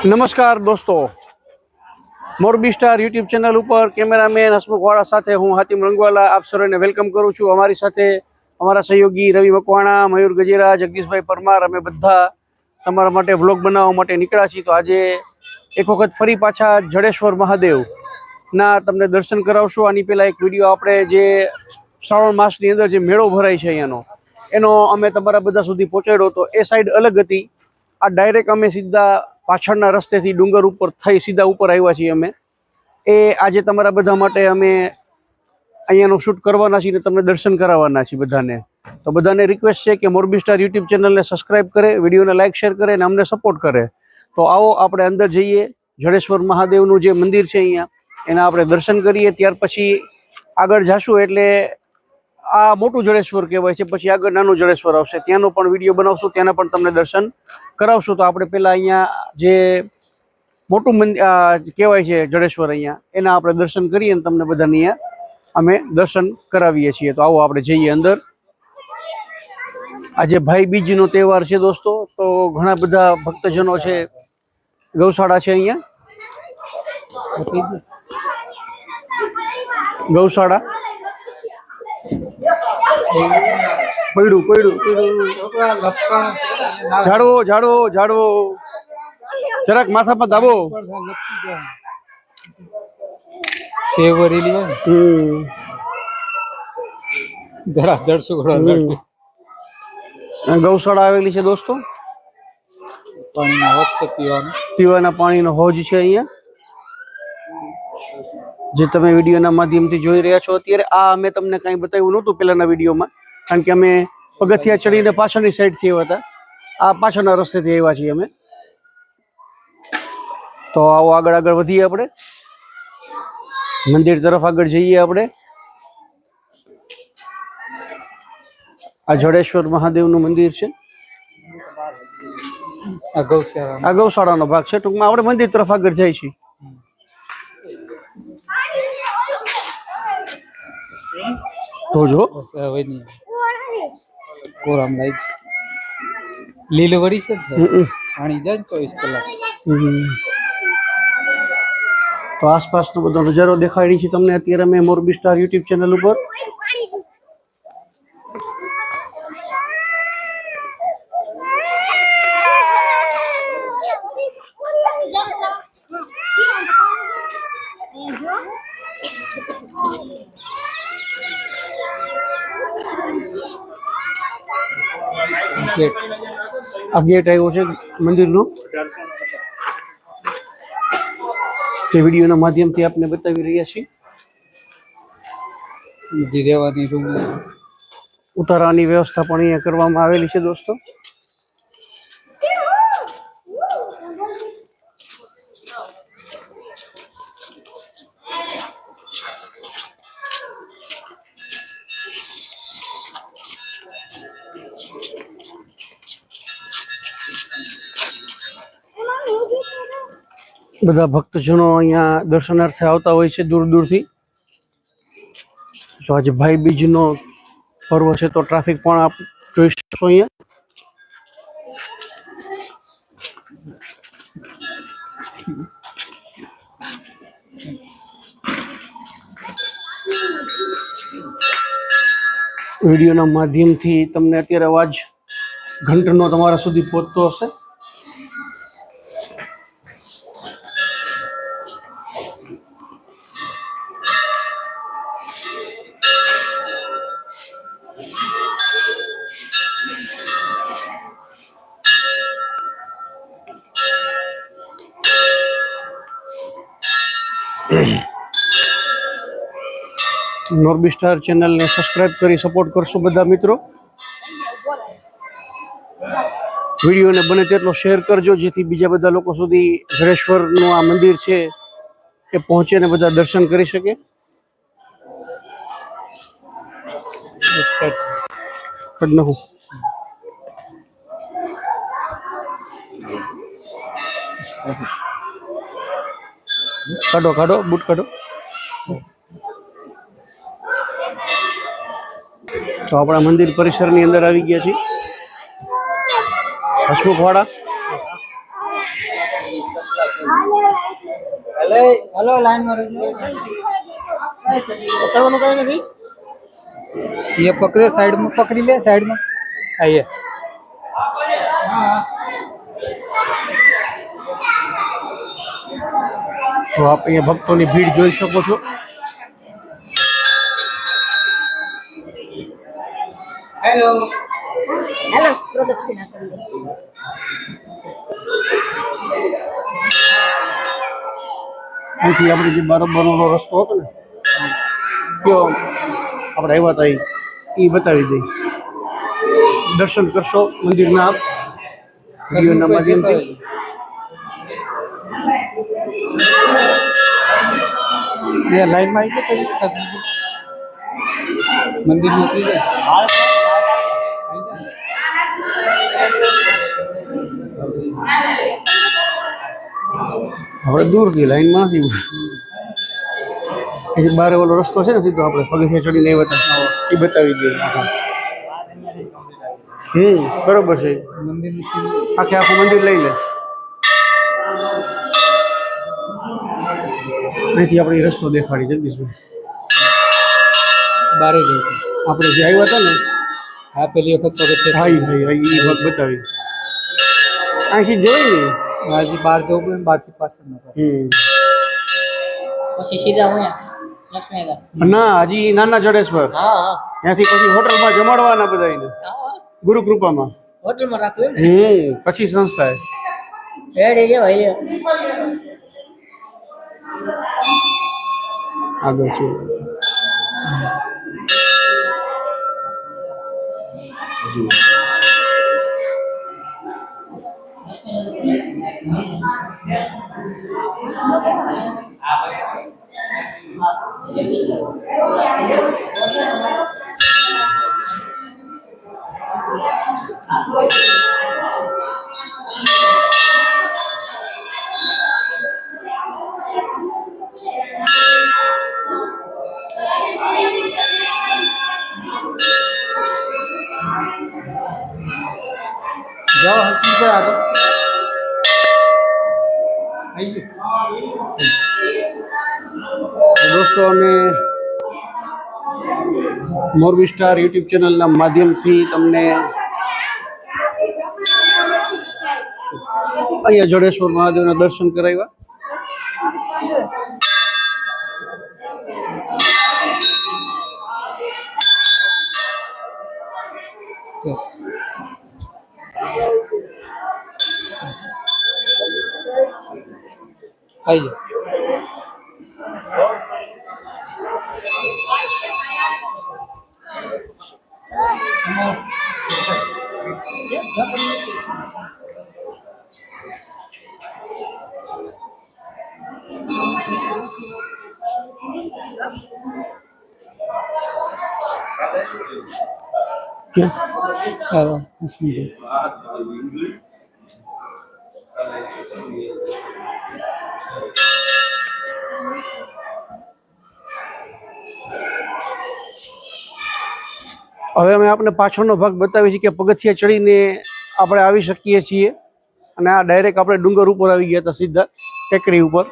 નમસ્કાર દોસ્તો, Morbi star YouTube channel ઉપર કેમેરામેન હસમુખવાળા સાથે હું હાતિમ રંગવાલા આપ સર્વેને વેલકમ કરું છું। અમારી સાથે અમારા સહયોગી રવિ મકવાણા, મયુર ગજેરા, જગદીશભાઈ પરમાર, અમે બધા તમારા માટે વ્લોગ બનાવવા માટે નીકળ્યા છીએ। તો આજે એક વખત ફરી પાછા જડેશ્વર મહાદેવના તમને દર્શન કરાવશું। આની પહેલાં એક વિડીયો આપણે જે શ્રાવણ માસની અંદર જે મેળો ભરાય છે એનો અમે તમારા બધા સુધી પહોંચાડ્યો હતો। એ સાઈડ અલગ હતી, આ ડાયરેક્ટ અમે સીધા પાછળના રસ્તેથી ડુંગર ઉપર થઈ સીધા ઉપર આવ્યા છીએ અમે। એ આજે તમારા બધા માટે અમે અહીંયાનું શૂટ કરવાના છીએ ને તમને દર્શન કરાવવાના છીએ બધાને। તો બધાને રિક્વેસ્ટ છે કે મોરબી સ્ટાર યુટ્યુબ ચેનલને સબસ્ક્રાઈબ કરે, વિડીયોને લાઇક શેર કરે અને અમને સપોર્ટ કરે। તો આવો આપણે અંદર જઈએ, જડેશ્વર મહાદેવનું જે મંદિર છે અહીંયા એના આપણે દર્શન કરીએ। ત્યાર પછી આગળ જાશું એટલે આ મોટું જડેશ્વર કહેવાય છે, પછી આગળ નાનું જડેશ્વર આવશે, ત્યાંનો પણ વિડીયો બનાવશું, ત્યાંના પણ તમને દર્શન કરાવશું। તો આપણે પહેલાં અહીંયા જે મોટું મંદિર કહેવાય છે જડેશ્વર અહીંયા એના આપણે દર્શન કરીએ અને તમને બધાને અહીંયા અમે દર્શન કરાવીએ છીએ। તો આવો આપણે જઈએ અંદર। આજે ભાઈ બીજનો તહેવાર છે દોસ્તો, તો ઘણા બધા ભક્તજનો છે, ગૌશાળા છે અહીંયા, ગૌશાળા પડ્યું ઝાડવો ઝાડવો ઝાડવો જરાક માથામાં દાબો ગૌશાળા આવેલી છે દોસ્તો। પીવાના પાણીનો હોજ છે અહીંયા, જે તમે વિડીયોના માધ્યમથી જોઈ રહ્યા છો અત્યારે। આ અમે તમને કંઈ બતાવ્યું નહોતું પહેલાંના વિડીયોમાં, કારણ કે અમે પગથિયા ચડીને પાછળની સાઈડથી આવ્યા હતા, આ પાછળના રસ્તેથી આવ્યા છીએ અમે। તો આવો આગળ આગળ વધીએ, આપણે મંદિર તરફ આગળ જઈએ આપણે। આ જડેશ્વર મહાદેવનું મંદિર છે, આ ગૌશાળાનો ભાગ છે। ટૂંકમાં આપણે મંદિર તરફ આગળ જઈએ છીએ। જોજો લીલો વળી છે, પાણી જાય 24 કલાક। તો આસપાસનો બધો નજારો દેખાડી છે તમને અત્યારે અમે મોરબી સ્ટાર યુટ્યુબ ચેનલ ઉપર। આ ગેટ આવ્યો છે મંદિરનો, તે વિડીયોના માધ્યમથી આપને બતાવી રહ્યા છીએ। રહેવાની રૂમ, ઉતારાની વ્યવસ્થા પણ અહીંયા કરવામાં આવેલી છે દોસ્તો। બધા ભક્તજનો અહીંયા દર્શનાર્થે આવતા હોય છે દૂર દૂરથી। તો આજે ભાઈ બીજનો પર્વ છે તો ટ્રાફિક પણ આપ જોઈ શકશો અહીંયા। વિડીયોના માધ્યમથી તમને અત્યારે અવાજ ઘંટનો તમારા સુધી પહોંચતો હશે। મોરબી સ્ટાર ચેનલને સબસ્ક્રાઇબ કરી સપોર્ટ કરશો બધા મિત્રો। વિડીયોને બને તેટલો શેર કરજો, જેથી બીજા બધા લોકો સુધી જડેશ્વરનું આ મંદિર છે એ પહોંચે ને બધા દર્શન કરી શકે। કાઢ નાખું, કાઢો કાઢો બૂટ કાઢો। તો આપણા મંદિર પરિસરની અંદર આવી ગયા છીએ। હસમુખવાડા हेलो लाइन में ये पकड़े साइड में पकड़ी ले साइड में आइए તો આપ અહીંયા ભક્તોની ભીડ જોઈ શકો છો. हेलो हेलो प्रदक्षिणा करिए. અહીંથી આપણે જે બરોબરનો રસ્તો હતો ને કયો આપણે આવ્યા હતા એ બતાવી દઈ. દર્શન કરશો મંદિરના આપ વિડીયોના માધ્યમથી. ये लाइन में आई तो मंदिर में उतरी जाए આપણે દૂરથી લાઈનમાં નથી. અહીંથી બહાર ઓલો રસ્તો છે ને સીધો આપણે પગથિયા ચડીને આવ્યા હતા એ બતાવી દઈએ. બરોબર છે. मंदिर में આખે આખું મંદિર લઈ લે. અહીંથી આપણે એ રસ્તો દેખાડી જગદીશભાઈ. बारे जो આપણે જે આવ્યા હતા ને हाँ पहली वक्त पकड़ते હા એ વાત બતાવી. અહીંથી જોઈ ને आज बाहर जो बाहर के पास में પછી સીધા હું લક્ષ્મીનગર. ના હજી નાના જડેશ્વર હા હા ત્યાંથી પછી હોટલમાં જમાડવાના બધાને ગુરુ કૃપામાં. હોટલમાં રાખ્યું ને પછી સંસ્થાએ રેડી છે ભાઈ. આગળ છે. जाओ हल्की पर आगे आइए દોસ્તો અમે મોરબી સ્ટાર યુટ્યુબ ચેનલના માધ્યમથી તમને અહીંયા જડેશ્વર મહાદેવના દર્શન કરાવ્યા. आइए ક્યાં हाँ इसमें હવે અમે આપને પાછળનો ભાગ બતાવીએ છીએ કે પગથિયા ચડીને આપણે આવી શકીએ છીએ. અને આ ડાયરેક્ટ આપણે ડુંગર ઉપર આવી ગયા હતા સીધા ટેકરી ઉપર.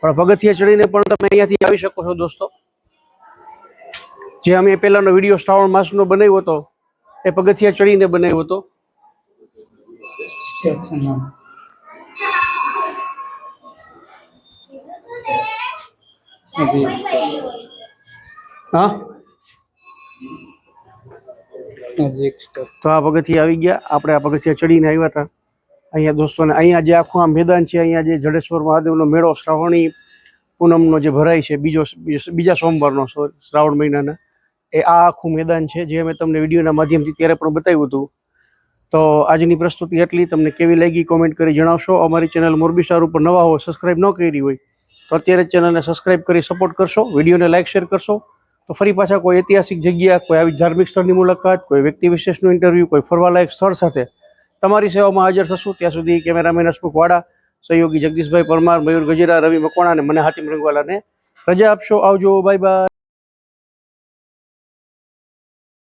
પણ પગથિયા ચડીને પણ તમે અહીંયાથી આવી શકો છો દોસ્તો. જે અમે પહેલાંનો વિડીયો શ્રાવણ માસનો બનાવ્યો હતો એ પગથિયા ચડીને બનાવ્યો હતો. स्टेप से नाम अभी હા अभी एक स्टेप તો આ પગથિયા આવી ગયા. આપણે આ પગથિયા ચડીને આવ્યા હતા અહીંયા દોસ્તોને. અહીંયા જે આખું આ મેદાન છે, અહીંયા જે જડેશ્વર મહાદેવનો મેળો શ્રાવણી પૂનમનો જે ભરાય છે બીજા સોમવારનો શ્રાવણ મહિનાના, એ આ આખું મેદાન છે જે અમે તમને વિડીયોના માધ્યમથી ત્યારે પણ બતાવ્યું હતું. તો આજની પ્રસ્તુતિ એટલી. તમને કેવી લાગી કોમેન્ટ કરી જણાવશો. અમારી ચેનલ મોરબી સ્ટાર ઉપર નવા હો, સબસ્ક્રાઇબ ન કરી હોય તો અત્યારે ચેનલને સબસ્ક્રાઇબ કરી સપોર્ટ કરશો. વિડીયોને લાઇક શેર કરશો. તો ફરી પાછા કોઈ ઐતિહાસિક જગ્યા, કોઈ આવી ધાર્મિક સ્થળની મુલાકાત, કોઈ વ્યક્તિ વિશેષનું ઇન્ટરવ્યૂ, કોઈ ફરવાલાયક સ્થળ સાથે તમારી સેવામાં હાજર થશું. ત્યાં સુધી કેમેરામેન હસમુખ વાડા, સહયોગી જગદીશભાઈ પરમાર, મયુર ગજેરા, રવિ મકવાણા અને મને હાતિમ રંગવાલાને રજા આપશો. આવજો, બાય બાય.